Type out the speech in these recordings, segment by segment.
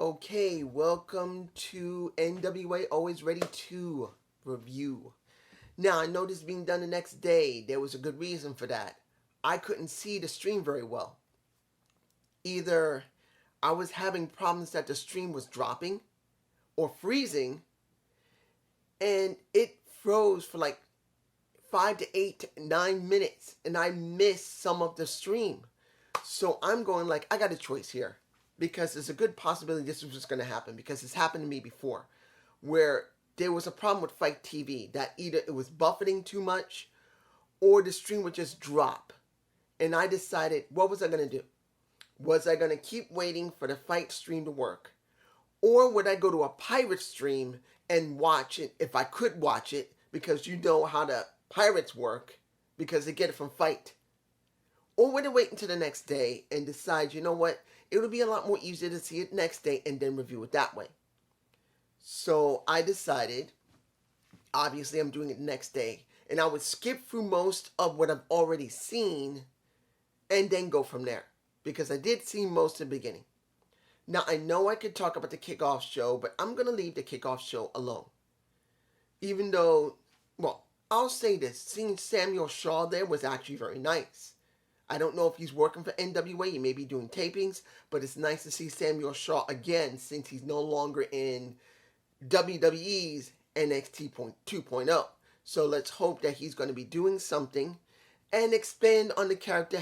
Okay, welcome to NWA Alwayz Ready 2 review. Now, I know this is being done the next day. There was a good reason for that. I couldn't see the stream very well. Either I was having problems that the stream was dropping or freezing, and it froze for like 5 to 8 to 9 minutes, and I missed some of the stream. So I'm going like, I got a choice here. Because there's a good possibility this was just going to happen, because it's happened to me before, where there was a problem with Fight TV, that either it was buffeting too much or the stream would just drop. And I decided, what was I going to do? Was I going to keep waiting for the Fight stream to work? Or would I go to a pirate stream and watch it, if I could watch it, because you know how the pirates work, because they get it from Fight? Or would I wait until the next day and decide, you know what, it would be a lot more easier to see it next day and then review it that way. So I decided, obviously I'm doing it the next day, and I would skip through most of what I've already seen and then go from there, because I did see most of the beginning. Now I know I could talk about the kickoff show, but I'm going to leave the kickoff show alone. Even though, well, I'll say this, seeing Samuel Shaw there was actually very nice. I don't know if he's working for NWA, he may be doing tapings, but it's nice to see Samuel Shaw again since he's no longer in WWE's NXT 2.0. So let's hope that he's going to be doing something and expand on the character.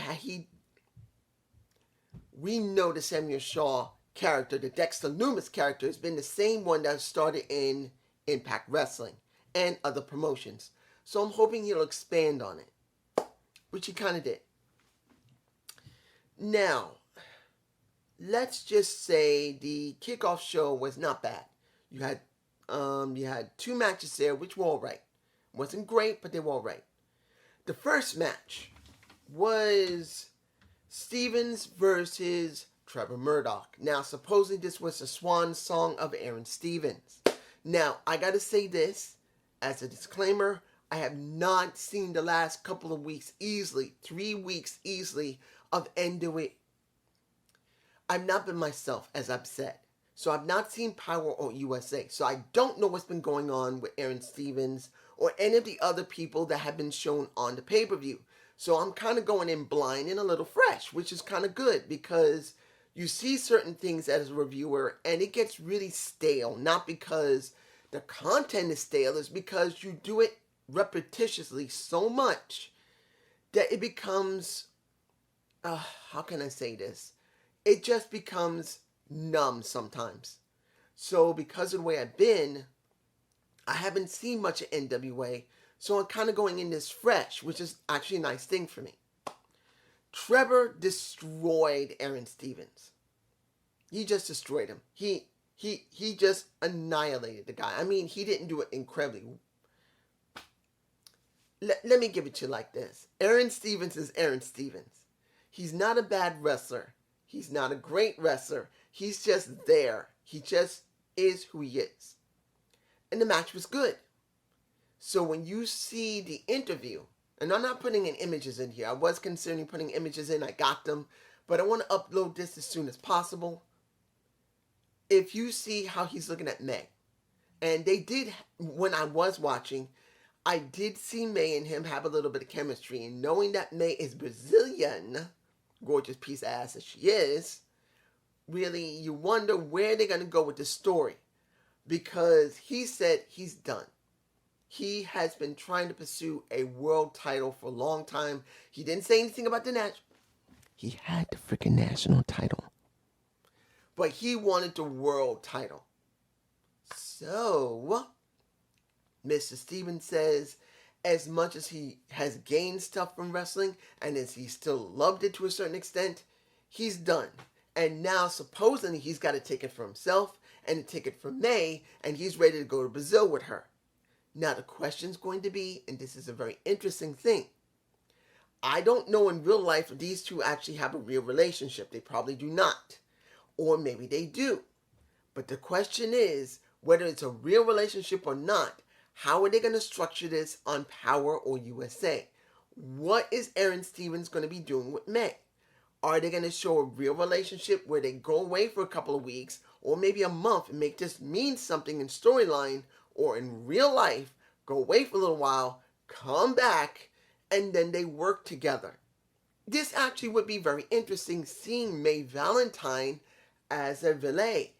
We know the Samuel Shaw character, the Dexter Lumis character, has been the same one that started in Impact Wrestling and other promotions. So I'm hoping he'll expand on it, which he kind of did. Now, let's just say the kickoff show was not bad. You had two matches there, which were all right. Wasn't great, but they were all right. The first match was Stevens versus Trevor Murdoch. Now, supposedly this was the swan song of Aaron Stevens. Now, I gotta say this as a disclaimer. I have not seen the last couple of weeks easily, 3 weeks easily, of NWA. I've not been myself, as I've said. So I've not seen Power or USA. So I don't know what's been going on with Aaron Stevens or any of the other people that have been shown on the pay-per-view. So I'm kind of going in blind and a little fresh, which is kind of good, because you see certain things as a reviewer and it gets really stale. Not because the content is stale, it's because you do it repetitiously so much that it becomes, how can I say this? It just becomes numb sometimes. So because of the way I've been, I haven't seen much of NWA, so I'm kind of going in this fresh, which is actually a nice thing for me. Trevor destroyed Aaron Stevens. He just destroyed him. He just annihilated the guy. I mean, he didn't do it incredibly. Let me give it to you like this. Aaron Stevens is Aaron Stevens. He's not a bad wrestler. He's not a great wrestler. He's just there. He just is who he is. And the match was good. So when you see the interview, and I'm not putting in images in here. I was considering putting images in. I got them. But I want to upload this as soon as possible. If you see how he's looking at May. And they did, when I was watching, I did see May and him have a little bit of chemistry. And knowing that May is Brazilian, gorgeous piece of ass as she is, really, you wonder where they're going to go with this story. Because he said he's done. He has been trying to pursue a world title for a long time. He didn't say anything about the national. He had the freaking national title. But he wanted the world title. So, Mr. Stevens says, as much as he has gained stuff from wrestling, and as he still loved it to a certain extent, he's done. And now, supposedly, he's got to take it for himself, and to take it for May, and he's ready to go to Brazil with her. Now, the question's going to be, and this is a very interesting thing, I don't know in real life if these two actually have a real relationship. They probably do not. Or maybe they do. But the question is, whether it's a real relationship or not, how are they going to structure this on Power or USA? What is Aaron Stevens going to be doing with May? Are they going to show a real relationship where they go away for a couple of weeks or maybe a month and make this mean something in storyline, or in real life, go away for a little while, come back, and then they work together? This actually would be very interesting, seeing May Valentine as a valet.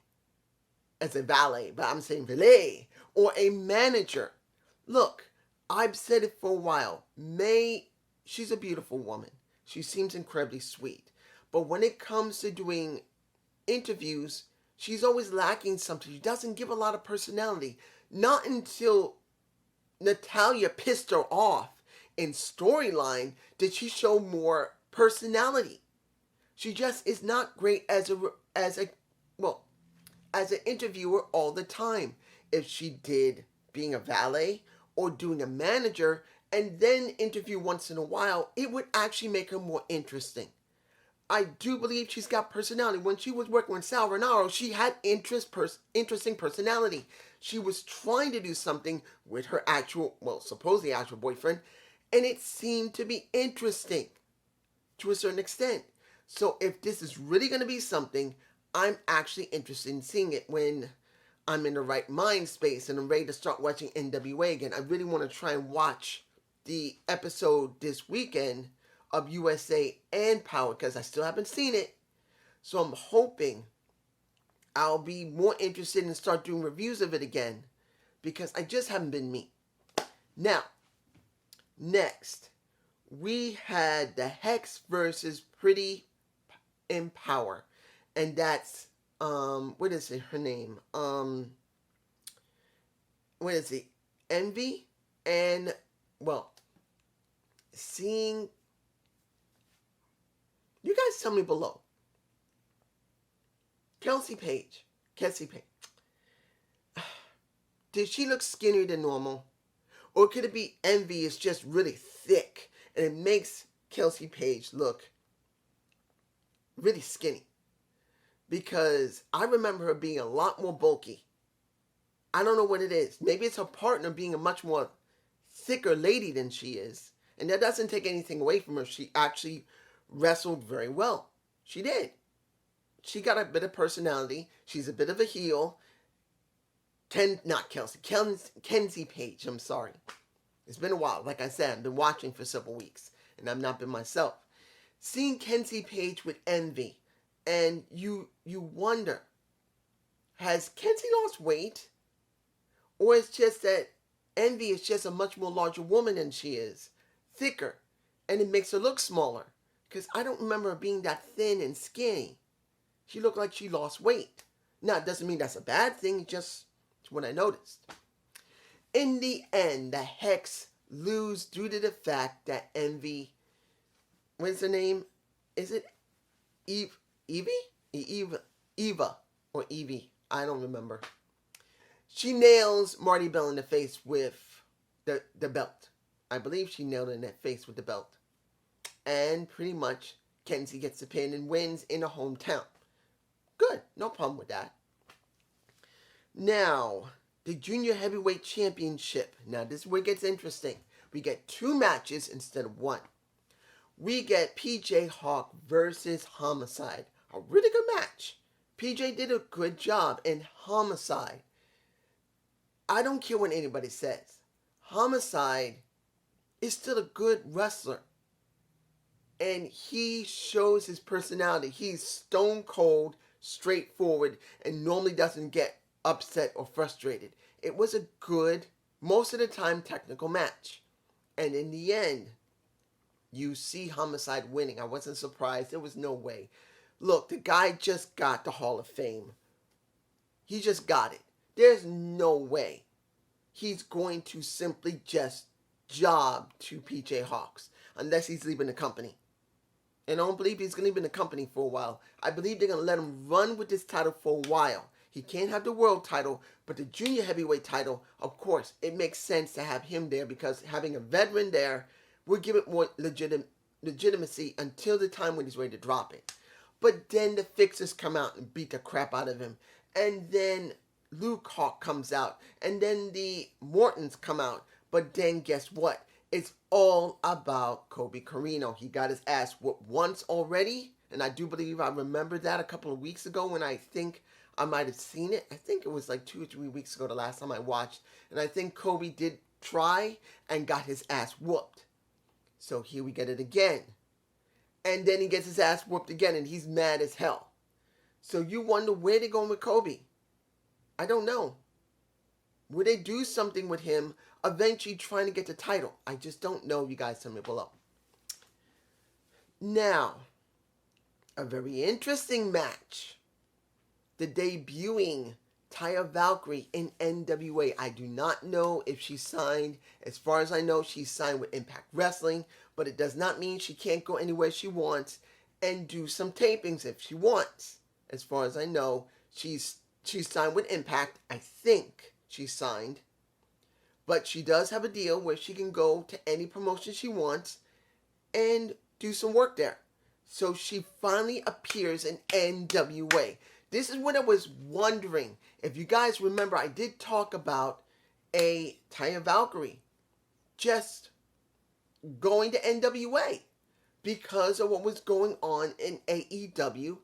As a valet, but I'm saying valet, or a manager. Look, I've said it for a while. May, she's a beautiful woman. She seems incredibly sweet. But when it comes to doing interviews, she's always lacking something. She doesn't give a lot of personality. Not until Natalia pissed her off in storyline did she show more personality. She just is not great as an interviewer all the time. If she did being a valet or doing a manager and then interview once in a while, it would actually make her more interesting. I do believe she's got personality. When she was working with Sal Renaro, she had interesting personality. She was trying to do something with her supposedly actual boyfriend, and it seemed to be interesting to a certain extent. So if this is really going to be something, I'm actually interested in seeing it when I'm in the right mind space and I'm ready to start watching NWA again. I really want to try and watch the episode this weekend of USA and Power because I still haven't seen it. So I'm hoping I'll be more interested and start doing reviews of it again because I just haven't been me. Now, next, we had the Hex versus Pretty in Power. And that's, what is it, her name? What is it? Envy? And, seeing, you guys tell me below. Kelsey Page. Did she look skinnier than normal? Or could it be Envy is just really thick and it makes Kelsey Page look really skinny? Because I remember her being a lot more bulky. I don't know what it is. Maybe it's her partner being a much more thicker lady than she is. And that doesn't take anything away from her. She actually wrestled very well. She did. She got a bit of personality. She's a bit of a heel. Kenzie Page, I'm sorry. It's been a while. Like I said, I've been watching for several weeks. And I've not been myself. Seeing Kenzie Page with Envy. And you wonder, has Kenzie lost weight? Or it's just that Envy is just a much more larger woman than she is. Thicker. And it makes her look smaller. Because I don't remember her being that thin and skinny. She looked like she lost weight. Now, it doesn't mean that's a bad thing. It's what I noticed. In the end, the Hex lose due to the fact that Envy... What's her name? Is it Eva or Evie? I don't remember. She nails Marty Bell in the face with the belt. I believe she nailed her in that face with the belt. And pretty much Kenzie gets the pin and wins in her hometown. Good. No problem with that. Now, the Junior Heavyweight Championship. Now, this is where it gets interesting. We get 2 matches instead of 1. We get PJ Hawk versus Homicide. A really good match. PJ did a good job in Homicide. I don't care what anybody says. Homicide is still a good wrestler. And he shows his personality. He's stone cold, straightforward, and normally doesn't get upset or frustrated. It was a good, most of the time, technical match. And in the end, you see Homicide winning. I wasn't surprised. There was no way. Look, the guy just got the Hall of Fame. He just got it. There's no way he's going to simply just job to PJ Hawks unless he's leaving the company. And I don't believe he's going to leave the company for a while. I believe they're going to let him run with this title for a while. He can't have the world title, but the junior heavyweight title, of course, it makes sense to have him there because having a veteran there will give it more legitimacy until the time when he's ready to drop it. But then the Fixers come out and beat the crap out of him. And then Luke Hawk comes out. And then the Mortons come out. But then guess what? It's all about Kobe Carino. He got his ass whooped once already. And I do believe I remember that a couple of weeks ago when I think I might have seen it. I think it was like 2 or 3 weeks ago the last time I watched. And I think Kobe did try and got his ass whooped. So here we get it again. And then he gets his ass whooped again and he's mad as hell. So you wonder where they're going with Kobe. I don't know. Will they do something with him eventually trying to get the title? I just don't know. You guys tell me below. Now, a very interesting match. The debuting Taya Valkyrie in NWA. I do not know if she signed. As far as I know, she's signed with Impact Wrestling. But it does not mean she can't go anywhere she wants and do some tapings if she wants. As far as I know, she's signed with Impact. I think she's signed. But she does have a deal where she can go to any promotion she wants and do some work there. So she finally appears in NWA. This is when I was wondering. If you guys remember, I did talk about a Taya Valkyrie just going to NWA because of what was going on in AEW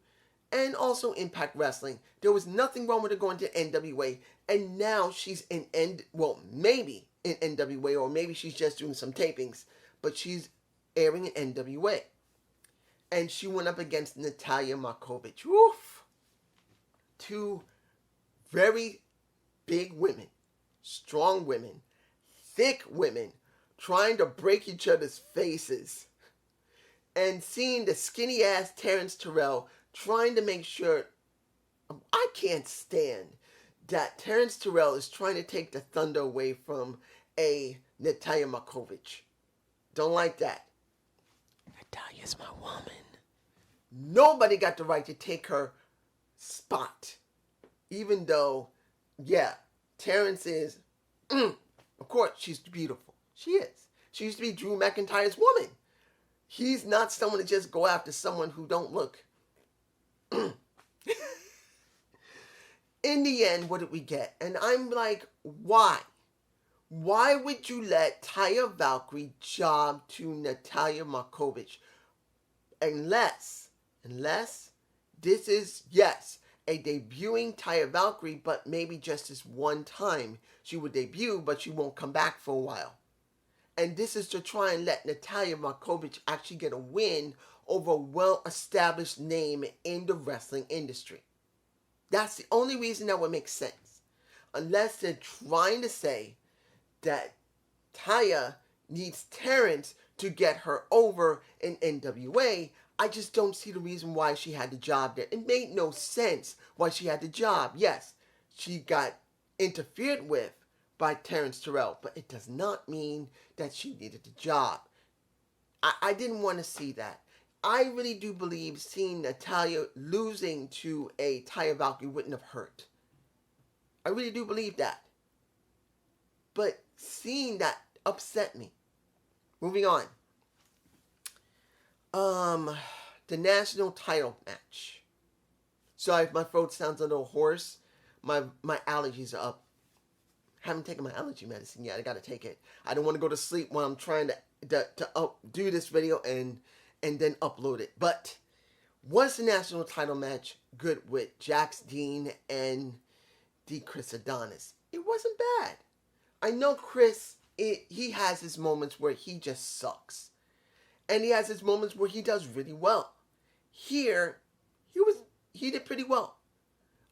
and also Impact Wrestling. There was nothing wrong with her going to NWA, and now she's maybe in NWA, or maybe she's just doing some tapings, but she's airing in NWA. And she went up against Natalia Markovich. Woof! Two very big women, strong women, thick women, trying to break each other's faces. And seeing the skinny ass Terrence Terrell trying to make sure, I can't stand that Terrence Terrell is trying to take the thunder away from a Natalia Markovich. Don't like that. Natalia's my woman. Nobody got the right to take her spot. Even though, yeah, Terrence is, of course, she's beautiful. She is. She used to be Drew McIntyre's woman. He's not someone to just go after someone who don't look. In the end, what did we get? And I'm like, why? Why would you let Taya Valkyrie job to Natalia Markovich? Unless this is, yes, a debuting Taya Valkyrie, but maybe just this one time she would debut, but she won't come back for a while. And this is to try and let Natalia Markovich actually get a win over a well-established name in the wrestling industry. That's the only reason that would make sense. Unless they're trying to say that Taya needs Terrence to get her over in NWA. I just don't see the reason why she had the job there. It made no sense why she had the job. Yes, she got interfered with by Terrence Terrell, but it does not mean that she needed the job. I didn't want to see that. I really do believe seeing Natalia losing to a Taya Valkyrie wouldn't have hurt. I really do believe that. But seeing that upset me. Moving on. The national title match. Sorry if my throat sounds a little hoarse. My allergies are up. Haven't taken my allergy medicine yet. I gotta take it. I don't want to go to sleep while I'm trying to do this video and then upload it. But was the national title match good with Jax Dean and the Chris Adonis? It wasn't bad. I know Chris, he has his moments where he just sucks. And he has his moments where he does really well. Here, he did pretty well.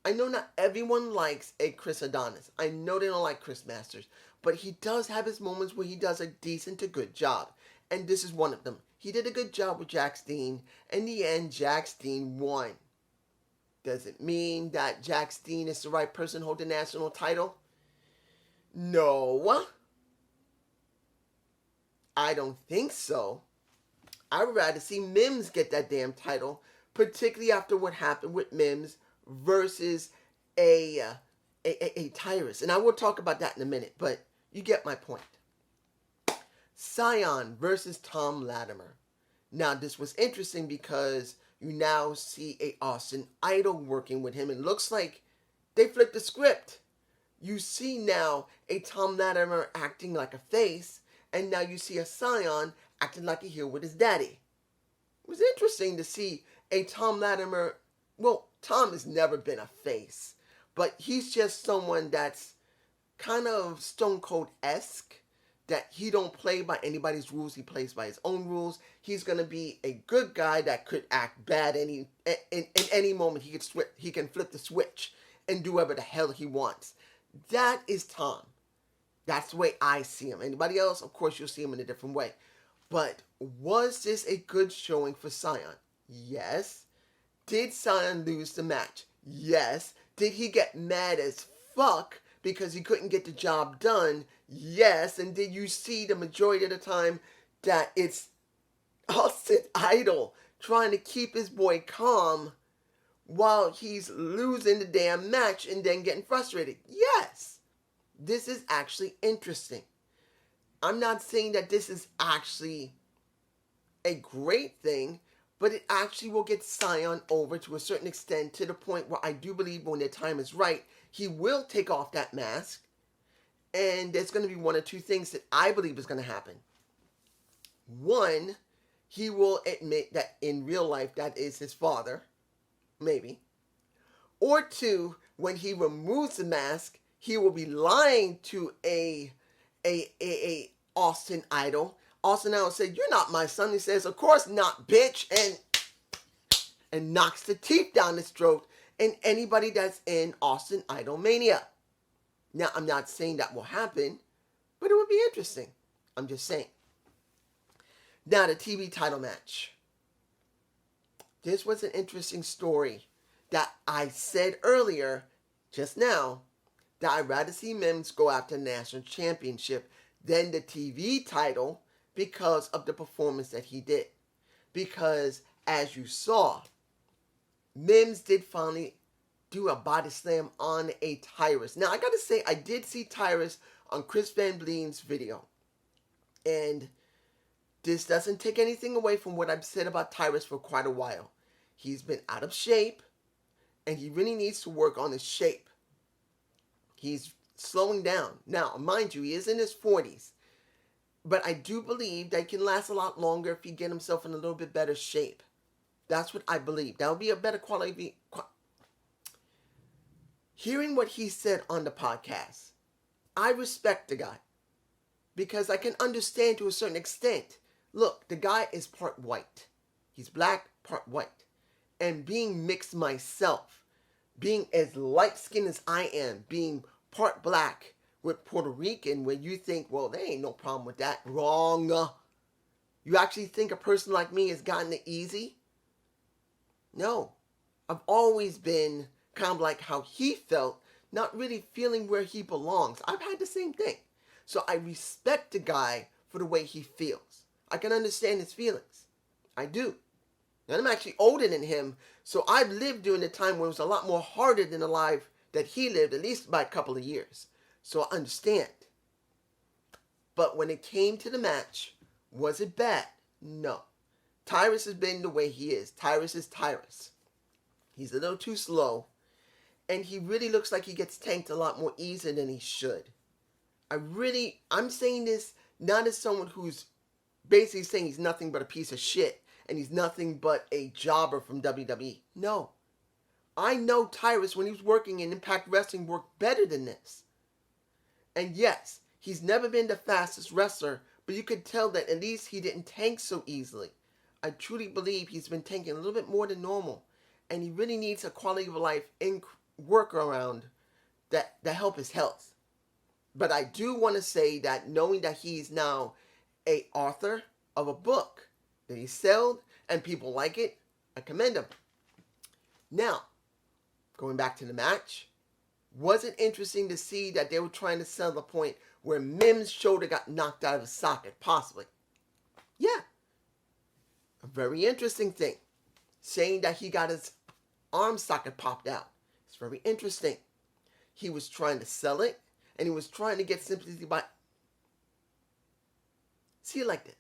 I know not everyone likes a Chris Adonis. I know they don't like Chris Masters. But he does have his moments where he does a decent to good job. And this is one of them. He did a good job with Jax Dean. In the end, Jax Dean won. Does it mean that Jax Dean is the right person to hold the national title? No. I don't think so. I would rather see Mims get that damn title, particularly after what happened with Mims versus a Tyrus. And I will talk about that in a minute, but you get my point. Cyon versus Tom Latimer. Now, this was interesting because you now see a Austin Idol working with him. It looks like they flipped the script. You see now a Tom Latimer acting like a face, and now you see a Cyon acting like a heel with his daddy. It was interesting to see a Tom Latimer, well, Tom has never been a face, but he's just someone that's kind of Stone Cold-esque, that he don't play by anybody's rules. He plays by his own rules. He's gonna be a good guy that could act bad in any moment. He can flip the switch and do whatever the hell he wants. That is Tom. That's the way I see him. Anybody else, of course, you'll see him in a different way. But was this a good showing for Cyon? Yes. Did Cyon lose the match? Yes. Did he get mad as fuck because he couldn't get the job done? Yes. And did you see the majority of the time that it's Austin Idol trying to keep his boy calm while he's losing the damn match and then getting frustrated? Yes. This is actually interesting. I'm not saying that this is actually a great thing, but it actually will get Cyon over to a certain extent, to the point where I do believe when the time is right, he will take off that mask. And there's going to be one or two things that I believe is going to happen. One, he will admit that in real life that is his father. Maybe. Or two, when he removes the mask, he will be lying to a Austin Idol. Austin Idol said, "You're not my son." He says, "Of course not, bitch," and knocks the teeth down his throat. And anybody that's in Austin Idol mania. Now, I'm not saying that will happen, but it would be interesting. I'm just saying. Now, the TV title match. This was an interesting story that I said earlier, just now, that I'd rather see Mims go after the national championship than the TV title because of the performance that he did. Because, as you saw, Mims did finally do a body slam on a Tyrus. Now, I gotta say, I did see Tyrus on Chris Van Vliet's video. And this doesn't take anything away from what I've said about Tyrus for quite a while. He's been out of shape, and he really needs to work on his shape. He's slowing down. Now, mind you, he is in his 40s. But I do believe that he can last a lot longer if he get himself in a little bit better shape. That's what I believe. That would be a better quality. Hearing what he said on the podcast, I respect the guy. Because I can understand to a certain extent. Look, the guy is part white. He's black, part white. And being mixed myself, being as light-skinned as I am, being part black with Puerto Rican, where you think, well, there ain't no problem with that. Wrong. You actually think a person like me has gotten it easy? No. I've always been kind of like how he felt, not really feeling where he belongs. I've had the same thing. So I respect the guy for the way he feels. I can understand his feelings. I do. And I'm actually older than him, so I've lived during a time when it was a lot more harder than the life that he lived, at least by a couple of years. So I understand. But when it came to the match, was it bad? No. Tyrus has been the way he is. Tyrus is Tyrus. He's a little too slow, and he really looks like he gets tanked a lot more easy than he should. I'm saying this not as someone who's basically saying he's nothing but a piece of shit and he's nothing but a jobber from WWE. No. I know Tyrus, when he was working in Impact Wrestling, worked better than this. And yes, he's never been the fastest wrestler, but you could tell that at least he didn't tank so easily. I truly believe he's been tanking a little bit more than normal, and he really needs a quality of life workaround that help his health. But I do want to say that knowing that he's now a author of a book that he sold and people like it, I commend him. Now, going back to the match, was it interesting to see that they were trying to sell the point where Mims' shoulder got knocked out of his socket, possibly? Yeah. A very interesting thing. Saying that he got his arm socket popped out. It's very interesting. He was trying to sell it, and he was trying to get sympathy by... See it like this.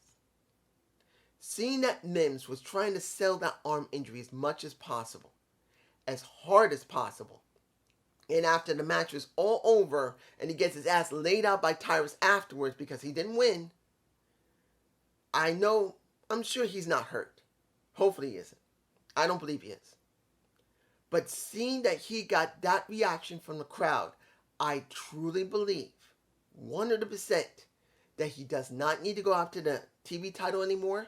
Seeing that Mims was trying to sell that arm injury as much as possible, as hard as possible, and after the match was all over, and he gets his ass laid out by Tyrus afterwards because he didn't win, I'm sure he's not hurt. Hopefully he isn't. I don't believe he is. But seeing that he got that reaction from the crowd, I truly believe 100% that he does not need to go after the TV title anymore.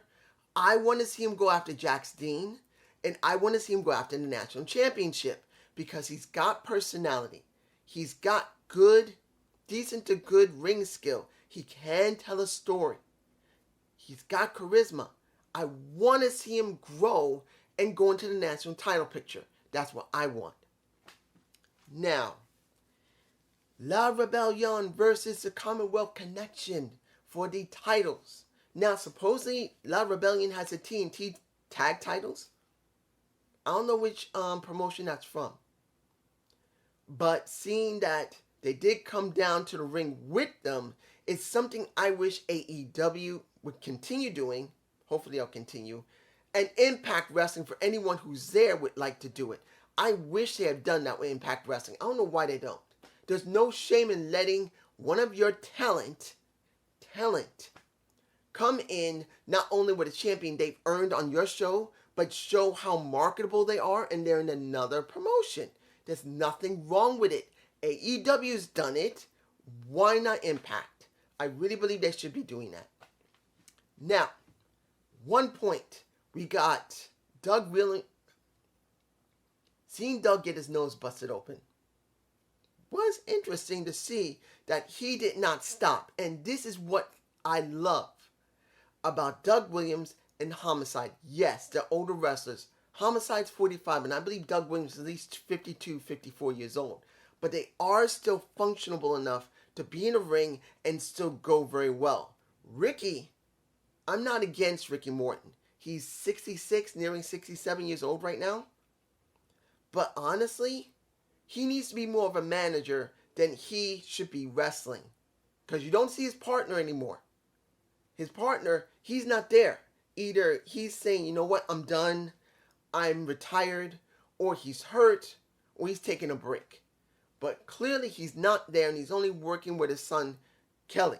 I want to see him go after Jax Dean, and I want to see him go after the national championship because he's got personality. He's got good, decent to good ring skill. He can tell a story. He's got charisma. I want to see him grow and go into the national title picture. That's what I want. Now, La Rebellion versus the Commonwealth Connection for the titles. Now, supposedly, La Rebellion has a TNT tag titles. I don't know which promotion that's from. But seeing that they did come down to the ring with them, it's something I wish AEW would continue doing. Hopefully they'll continue. And Impact Wrestling, for anyone who's there, would like to do it. I wish they had done that with Impact Wrestling. I don't know why they don't. There's no shame in letting one of your talent come in not only with a champion they've earned on your show, but show how marketable they are and they're in another promotion. There's nothing wrong with it. AEW's done it. Why not Impact? I really believe they should be doing that. Now, one point. We got Doug Willing. Seeing Doug get his nose busted open was interesting to see that he did not stop. And this is what I love about Doug Williams and Homicide. Yes, they're older wrestlers. Homicide's 45, and I believe Doug Williams is at least 52, 54 years old. But they are still functionable enough to be in a ring and still go very well. Ricky, I'm not against Ricky Morton. He's 66, nearing 67 years old right now. But honestly, he needs to be more of a manager than he should be wrestling. Because you don't see his partner anymore. His partner, he's not there. Either he's saying, you know what, I'm done, I'm retired, or he's hurt, or he's taking a break. But clearly he's not there, and he's only working with his son, Kelly.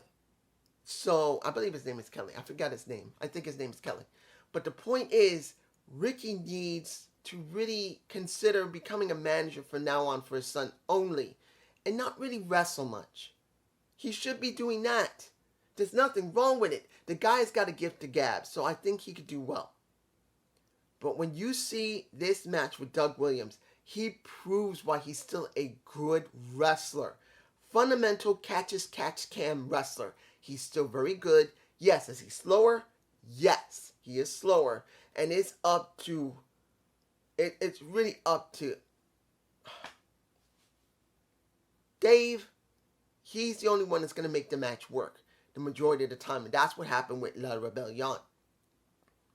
So, I believe his name is Kelly. I forgot his name. I think his name is Kelly. But the point is, Ricky needs to really consider becoming a manager from now on for his son only, and not really wrestle much. He should be doing that. There's nothing wrong with it. The guy's got a gift of gab, so I think he could do well. But when you see this match with Doug Williams, he proves why he's still a good wrestler. Fundamental catch-as-catch-can wrestler. He's still very good. Yes, is he slower? Yes, he is slower. And it's up to... It's really up to... Dave, he's the only one that's going to make the match work the majority of the time. And that's what happened with La Rebellion.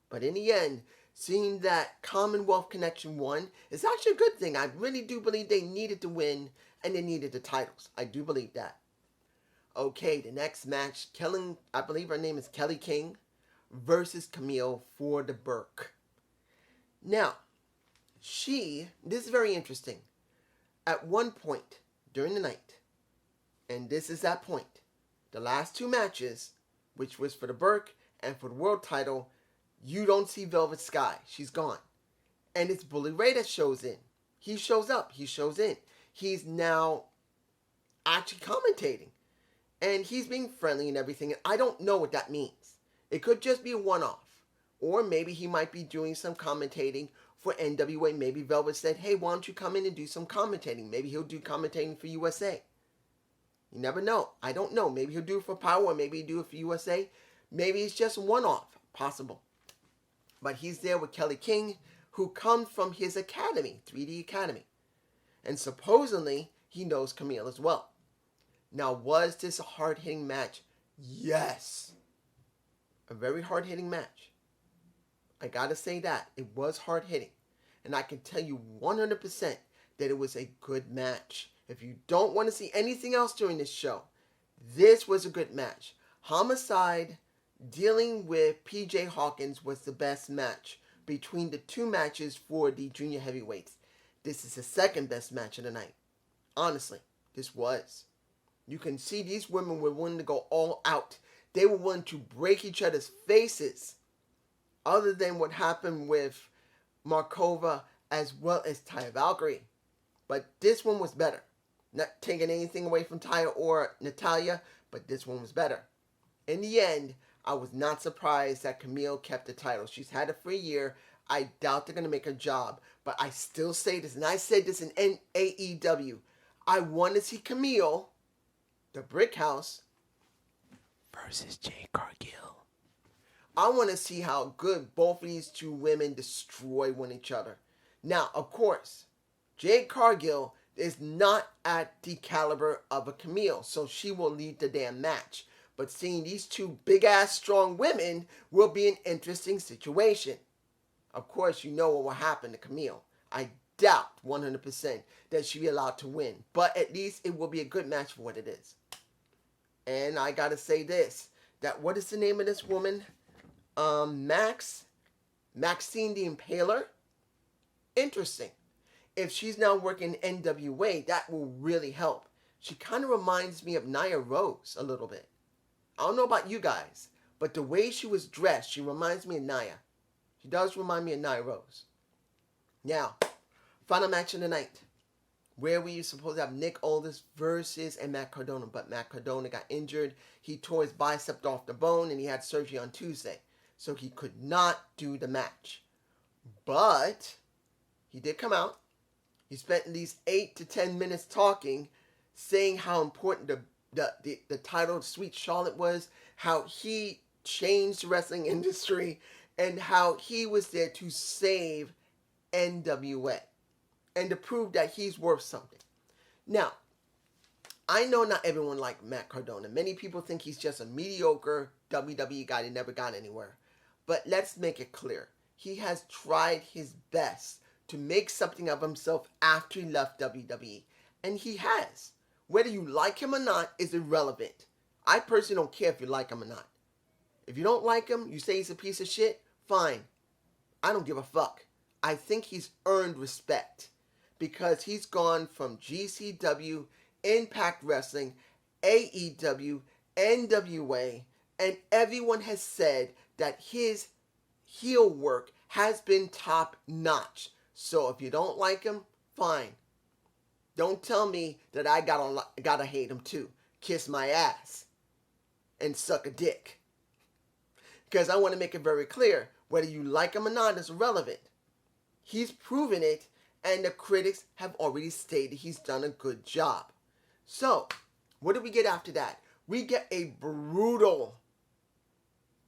But in the end, seeing that Commonwealth Connection won is actually a good thing. I really do believe they needed to win and they needed the titles. I do believe that. Okay, the next match, I believe her name is Kelly King versus Camille for the Burke. Now, this is very interesting. At one point during the night, and this is that point, the last two matches, which was for the Burke and for the world title, you don't see Velvet Sky. She's gone. And it's Bully Ray that shows in. He shows up. He shows in. He's now actually commentating. And he's being friendly and everything. And I don't know what that means. It could just be a one-off. Or maybe he might be doing some commentating for NWA. Maybe Velvet said, hey, why don't you come in and do some commentating? Maybe he'll do commentating for USA. You never know. I don't know. Maybe he'll do it for Power. Or maybe he'll do it for USA. Maybe it's just one-off. Possible. But he's there with Kelly King, who comes from his academy, 3D Academy. And supposedly, he knows Camille as well. Now, was this a hard-hitting match? Yes. A very hard-hitting match. I gotta say that. It was hard-hitting. And I can tell you 100% that it was a good match. If you don't want to see anything else during this show, this was a good match. Homicide dealing with PJ Hawkins was the best match between the two matches for the junior heavyweights. This is the second best match of the night. Honestly, this was. You can see these women were willing to go all out. They were willing to break each other's faces. Other than what happened with Markova as well as Taya Valkyrie. But this one was better. Not taking anything away from Taya or Natalya, but this one was better. In the end, I was not surprised that Camille kept the title. She's had it for a year. I doubt they're going to make her job. But I still say this, and I said this in AEW. I want to see Camille, the Brick House, versus Jade Cargill. I want to see how good both of these two women destroy one each other. Now, of course, Jade Cargill is not at the caliber of a Camille, so she will lead the damn match. But seeing these two big-ass strong women will be an interesting situation. Of course, you know what will happen to Camille. I doubt 100% that she'll be allowed to win. But at least it will be a good match for what it is. And I gotta say this, that what is the name of this woman? Maxine the Impaler? Interesting. If she's now working NWA, that will really help. She kind of reminds me of Nia Rose a little bit. I don't know about you guys, but the way she was dressed, she reminds me of Nia. She does remind me of Nia Rose. Now, final match of the night, where we were supposed to have Nick Aldis versus Matt Cardona, but Matt Cardona got injured. He tore his bicep off the bone, and he had surgery on Tuesday, so he could not do the match. But he did come out. He spent at least 8 to 10 minutes talking, saying how important the title of Sweet Charlotte was, how he changed the wrestling industry, and how he was there to save NWA and to prove that he's worth something. Now, I know not everyone liked Matt Cardona. Many people think he's just a mediocre WWE guy that never got anywhere. But let's make it clear. He has tried his best to make something of himself after he left WWE. And he has. Whether you like him or not is irrelevant. I personally don't care if you like him or not. If you don't like him, you say he's a piece of shit, fine. I don't give a fuck. I think he's earned respect because he's gone from GCW, Impact Wrestling, AEW, NWA, and everyone has said that his heel work has been top notch. So if you don't like him, fine. Don't tell me that I gotta hate him too. Kiss my ass and suck a dick. Because I want to make it very clear, whether you like him or not is irrelevant. He's proven it, and the critics have already stated he's done a good job. So, what do we get after that? We get a brutal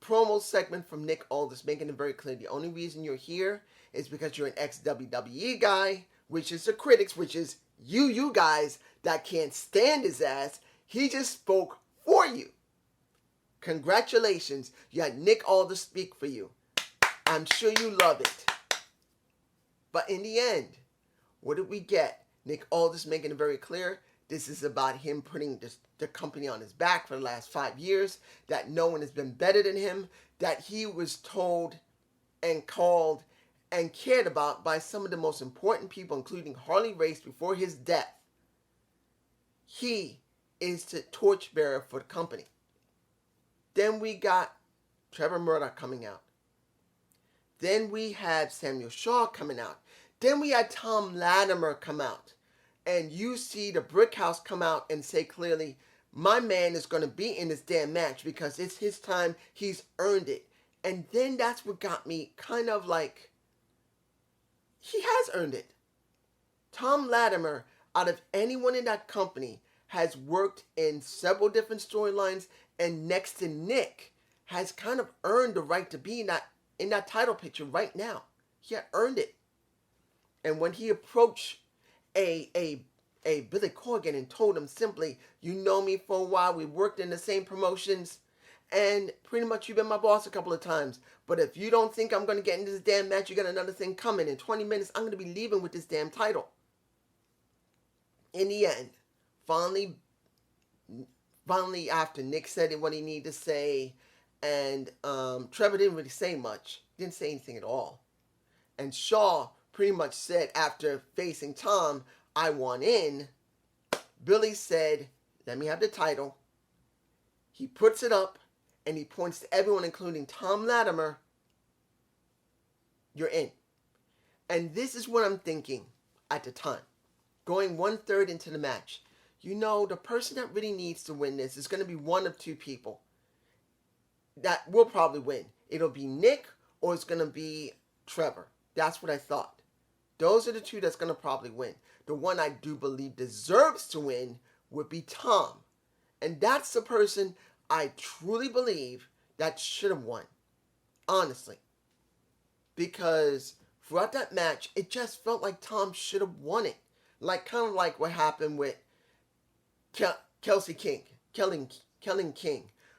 promo segment from Nick Aldis, making it very clear the only reason you're here is because you're an ex-WWE guy, which is the critics, which is you guys that can't stand his ass. He just spoke for you. Congratulations, you had Nick Aldis speak for you. I'm sure you love it. But in the end, what did we get? Nick Aldis making it very clear this is about him putting the company on his back for the last 5 years, that no one has been better than him, that he was told and called and cared about by some of the most important people, including Harley Race, before his death. He is the torchbearer for the company. Then we got Trevor Murdoch coming out. Then we had Samuel Shaw coming out. Then we had Tom Latimer come out. And you see the Brick House come out and say clearly, my man is going to be in this damn match because it's his time. He's earned it. And then that's what got me kind of like, he has earned it. Tom Latimer, out of anyone in that company, has worked in several different storylines, and next to Nick, has kind of earned the right to be in that title picture right now. He had earned it. And when he approached a Billy Corgan and told him simply, you know me for a while, we worked in the same promotions, and pretty much you've been my boss a couple of times. But if you don't think I'm going to get into this damn match, you got another thing coming. In 20 minutes, I'm going to be leaving with this damn title. In the end, finally after Nick said what he needed to say, and Trevor didn't really say much. Didn't say anything at all. And Shaw pretty much said after facing Tom, I want in. Billy said, let me have the title. He puts it up and he points to everyone, including Tom Latimer. You're in. And this is what I'm thinking at the time. Going 1/3 into the match. You know, the person that really needs to win this is going to be one of two people that will probably win. It'll be Nick or it's going to be Trevor. That's what I thought. Those are the two that's going to probably win. The one I do believe deserves to win would be Tom. And that's the person I truly believe that should have won. Honestly. Because throughout that match, it just felt like Tom should have won it. Like, kind of like what happened with Kelly King,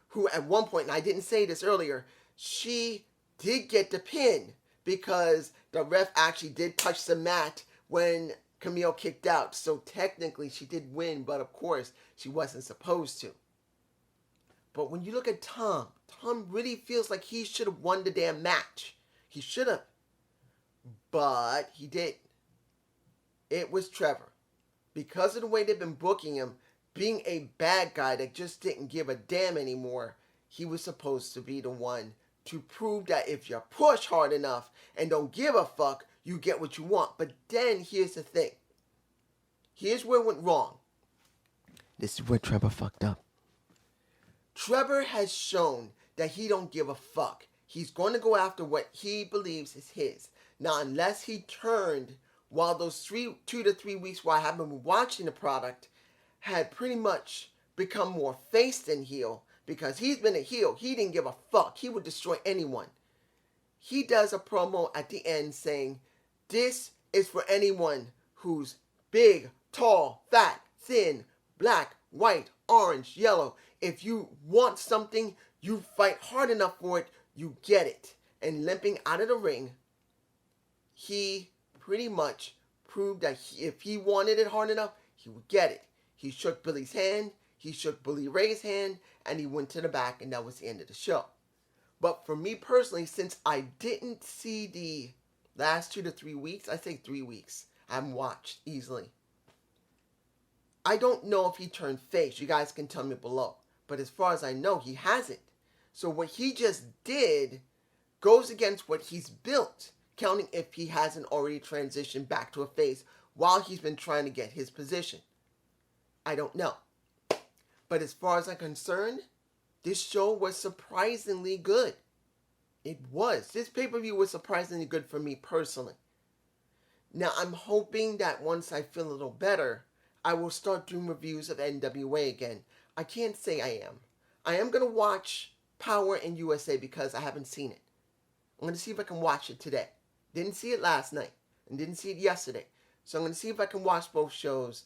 who at one point, and I didn't say this earlier, she did get the pin because the ref actually did touch the mat when Camille kicked out. So technically she did win, but of course she wasn't supposed to. But when you look at Tom really feels like he should have won the damn match. He should have. But he didn't. It was Trevor. Because of the way they've been booking him, being a bad guy that just didn't give a damn anymore, he was supposed to be the one to prove that if you push hard enough and don't give a fuck, you get what you want. But then here's the thing. Here's where it went wrong. This is where Trevor fucked up. Trevor has shown that he don't give a fuck. He's going to go after what he believes is his. Now, unless he turned while those 2 to 3 weeks while I haven't been watching the product had pretty much become more face than heel, because he's been a heel. He didn't give a fuck. He would destroy anyone. He does a promo at the end saying, this is for anyone who's big, tall, fat, thin, black, white, orange, yellow. If you want something, you fight hard enough for it, you get it. And limping out of the ring, he pretty much proved that if he wanted it hard enough, he would get it. He shook Billy's hand, he shook Billy Ray's hand, and he went to the back, and that was the end of the show. But for me personally, since I didn't see the last 2 to 3 weeks, I say 3 weeks, I haven't watched easily. I don't know if he turned face. You guys can tell me below. But as far as I know, he hasn't. So what he just did goes against what he's built, counting if he hasn't already transitioned back to a face while he's been trying to get his position. I don't know. But as far as I'm concerned, this show was surprisingly good. It was. This pay-per-view was surprisingly good for me personally. Now, I'm hoping that once I feel a little better, I will start doing reviews of NWA again. I can't say I am. I am going to watch Power in USA because I haven't seen it. I'm going to see if I can watch it today. Didn't see it last night and didn't see it yesterday. So I'm going to see if I can watch both shows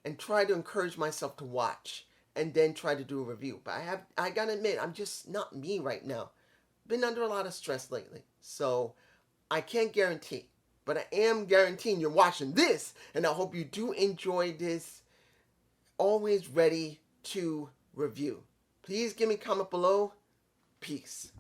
and try to encourage myself to watch and then try to do a review. But I got to admit, I'm just not me right now. Been under a lot of stress lately. So I can't guarantee. But I am guaranteeing you're watching this, and I hope you do enjoy this Alwayz Ready to review. Please give me a comment below. Peace.